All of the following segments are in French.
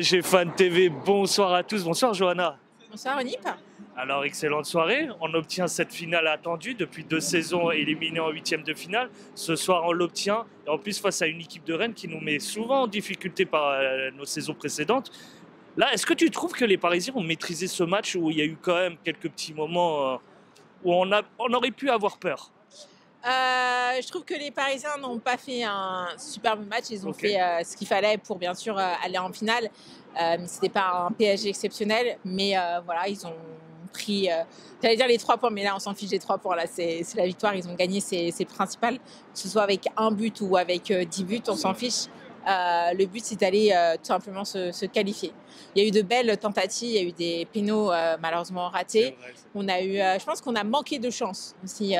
PSG Fan TV, bonsoir à tous, bonsoir Johanna. Bonsoir Onip. Alors excellente soirée, on obtient cette finale attendue depuis 2 saisons éliminées en 8e de finale. Ce soir on l'obtient, et en plus face à une équipe de Rennes qui nous met souvent en difficulté par nos saisons précédentes. Là, est-ce que tu trouves que les Parisiens ont maîtrisé ce match où il y a eu quand même quelques petits moments où on aurait pu avoir peur? Je trouve que les Parisiens n'ont pas fait un superbe match. Ils ont fait ce qu'il fallait pour bien sûr aller en finale. C'était pas un PSG exceptionnel, mais voilà, ils ont pris, j'allais dire les 3 points, mais là on s'en fiche des 3 points. Là, c'est la victoire. Ils ont gagné, c'est le principal. Que ce soit avec un but ou avec 10 buts, on s'en fiche. Le but, c'est d'aller tout simplement se qualifier. Il y a eu de belles tentatives, il y a eu des pénaux malheureusement ratés. On a eu, je pense qu'on a manqué de chance aussi.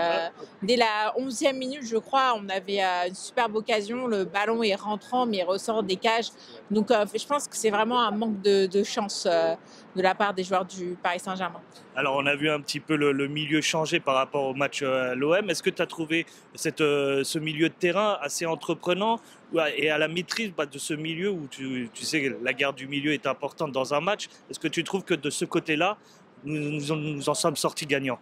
Dès la 11e minute, je crois, on avait une superbe occasion. Le ballon est rentrant, mais il ressort des cages. Donc, je pense que c'est vraiment un manque de chance de la part des joueurs du Paris Saint-Germain. Alors, on a vu un petit peu le milieu changer par rapport au match à l'OM. Est-ce que tu as trouvé ce milieu de terrain assez entreprenant et à la maîtrise de ce milieu où tu sais que la garde du milieu est importante dans un match? Est-ce que tu trouves que de ce côté-là, nous en sommes sortis gagnants?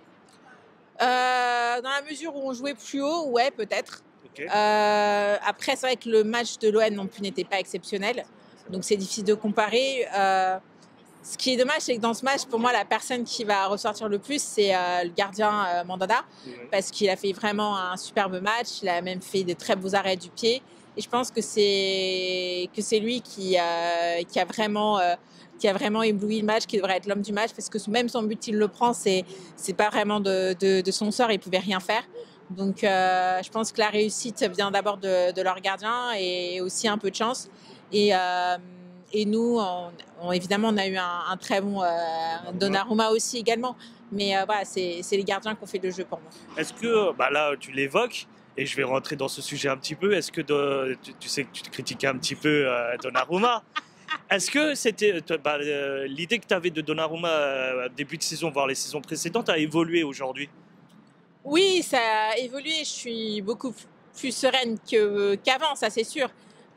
Dans la mesure où on jouait plus haut, ouais, peut-être. Après, c'est vrai que le match de l'OM non plus n'était pas exceptionnel. Donc, c'est difficile de comparer. Ce qui est dommage, c'est que dans ce match, pour moi, la personne qui va ressortir le plus, c'est le gardien Mandanda, parce qu'il a fait vraiment un superbe match. Il a même fait de très beaux arrêts du pied. Et je pense que c'est lui qui a vraiment ébloui le match, qui devrait être l'homme du match, parce que même son but, il le prend, c'est pas vraiment de son sort, il pouvait rien faire. Donc, je pense que la réussite vient d'abord de leur gardien et aussi un peu de chance. Et nous, évidemment, on a eu un très bon Donnarumma aussi également. Mais voilà, c'est les gardiens qui ont fait le jeu pour moi. Est-ce que, là, tu l'évoques, et je vais rentrer dans ce sujet un petit peu, est-ce que tu sais que tu te critiquais un petit peu Donnarumma? Est-ce que c'était l'idée que tu avais de Donnarumma début de saison, voire les saisons précédentes, a évolué aujourd'hui? Oui, ça a évolué. Je suis beaucoup plus sereine qu'avant, ça c'est sûr.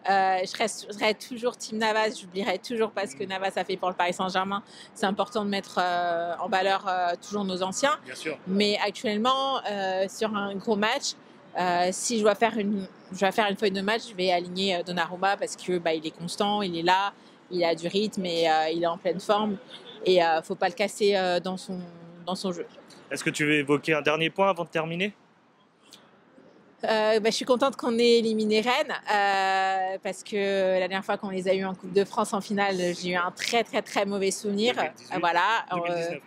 Je resterai toujours Team Navas, j'oublierai toujours pas ce que Navas a fait pour le Paris Saint-Germain. C'est important de mettre en valeur toujours nos anciens. Bien sûr. Mais actuellement, sur un gros match, si je dois faire une feuille de match, je vais aligner Donnarumma parce que il est constant, il est là, il a du rythme et il est en pleine forme. Et faut pas le casser dans son jeu. Est-ce que tu veux évoquer un dernier point avant de terminer? Je suis contente qu'on ait éliminé Rennes parce que la dernière fois qu'on les a eu en Coupe de France en finale, j'ai eu un très très très mauvais souvenir. 2018, Voilà. 2019.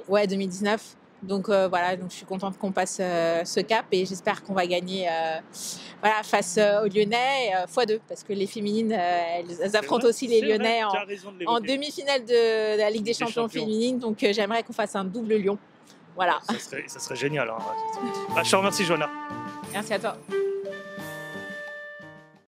Ouais, 2019. Donc voilà, donc je suis contente qu'on passe ce cap et j'espère qu'on va gagner face aux Lyonnais x2 parce que les féminines elles affrontent aussi les Lyonnais en demi-finale de la Ligue des Champions féminines. Donc j'aimerais qu'on fasse un double Lyon. Voilà. Ça serait génial. Hein. Je te remercie, Johanna. Merci à toi.